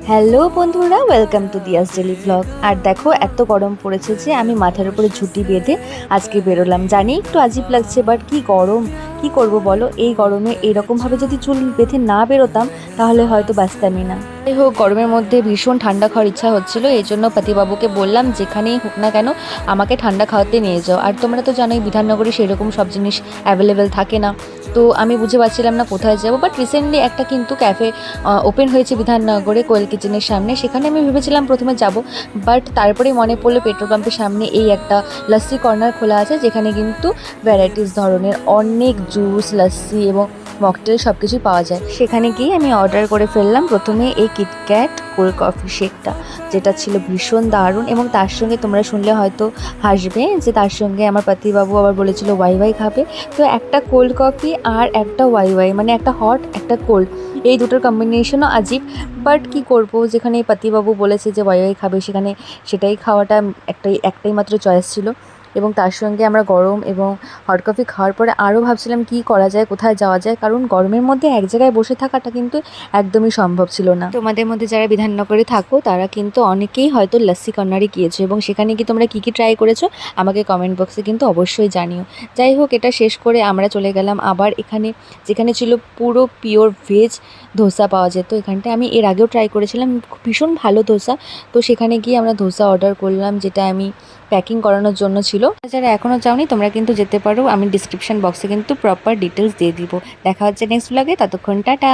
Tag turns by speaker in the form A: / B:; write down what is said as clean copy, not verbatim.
A: Hello বন্ধুরা, welcome to Diya's daily vlog. আর দেখো, এত গরম পড়েছে যে আমি মাথার উপরে ঝুঁটি বেঁধে আজকে বেরোলাম। জানি একটু আজীব লাগছে, বাট কি গরম, কি করব বলো। এই গরমে এইরকমভাবে যদি চুল বেঁধে না বেরোতাম তাহলে হয়তো বাঁচতামই না। যাই হোক, গরমের মধ্যে ভীষণ ঠান্ডা খাওয়ার ইচ্ছা হচ্ছিল, এই জন্য পাতিবাবুকে বললাম যেখানেই হোক না কেন আমাকে ঠান্ডা খাওয়াতে নিয়ে যাও। আর তোমরা তো জানোই বিধাননগরে সেরকম সব জিনিস অ্যাভেলেবেল থাকে না, তো আমি বুঝে পাচ্ছিলাম না কোথায় যাবো। বাট রিসেন্টলি একটা কিন্তু ক্যাফে ওপেন হয়েছে বিধাননগরে, কোয়েল কিচেনের সামনে। সেখানে আমি ভেবেছিলাম প্রথমে যাব, বাট তারপরেই মনে পড়লো পেট্রোল পাম্পের সামনে এই একটা লস্যি কর্নার খোলা আছে, যেখানে কিন্তু ভ্যারাইটিস ধরনের অনেক জুস, লস্যি এবং মকটেল সব কিছুই পাওয়া যায়। সেখানে গিয়ে আমি অর্ডার করে ফেললাম প্রথমে এই কিটক্যাট কোল্ড কফি শেকটা, যেটা ছিল ভীষণ দারুণ। এবং তার সঙ্গে তোমরা শুনলে হয়তো হাসবে যে তার সঙ্গে আমার পাতিবাবু আবার বলেছিল ওয়াই ওয়াই খাবে। তো একটা কোল্ড কফি আর একটা ওয়াই ওয়াই, মানে একটা হট একটা কোল্ড, এই দুটোর কম্বিনেশনও আজীব। বাট কি করব, যেখানে পাতিবাবু বলেছে যে ওয়াই ওয়াই খাবে সেখানে সেটাই খাওয়াটা একটাই মাত্র চয়েস ছিল। এবং তার সঙ্গে আমরা গরম এবং হট কফি খাওয়ার পরে আরও ভাবছিলাম কী করা যায়, কোথায় যাওয়া যায়, কারণ গরমের মধ্যে এক জায়গায় বসে থাকাটা কিন্তু একদমই সম্ভব ছিল না। তোমাদের মধ্যে যারা বিধাননগরে থাকো তারা কিন্তু অনেকেই হয়তো লস্যি কর্নারে গিয়েছো, এবং সেখানে কি তোমরা কী কী ট্রাই করেছো আমাকে কমেন্ট বক্সে কিন্তু অবশ্যই জানিও। যাই হোক, এটা শেষ করে আমরা চলে গেলাম আবার এখানে, যেখানে ছিল পুরো পিওর ভেজ ধোসা পাওয়া যেত। এখানটায় আমি এর আগেও ট্রাই করেছিলাম, ভীষণ ভালো ধোসা। তো সেখানে গিয়ে আমরা ধোসা অর্ডার করলাম, যেটা আমি প্যাকিং করানোর জন্য ছিল। যারা এখনও যাওনি তোমরা কিন্তু যেতে পারো, আমি ডিসক্রিপশন বক্সে কিন্তু প্রপার ডিটেলস দিয়ে দিব। দেখা হচ্ছে নেক্সট ব্লগে, ততক্ষণ টাটা।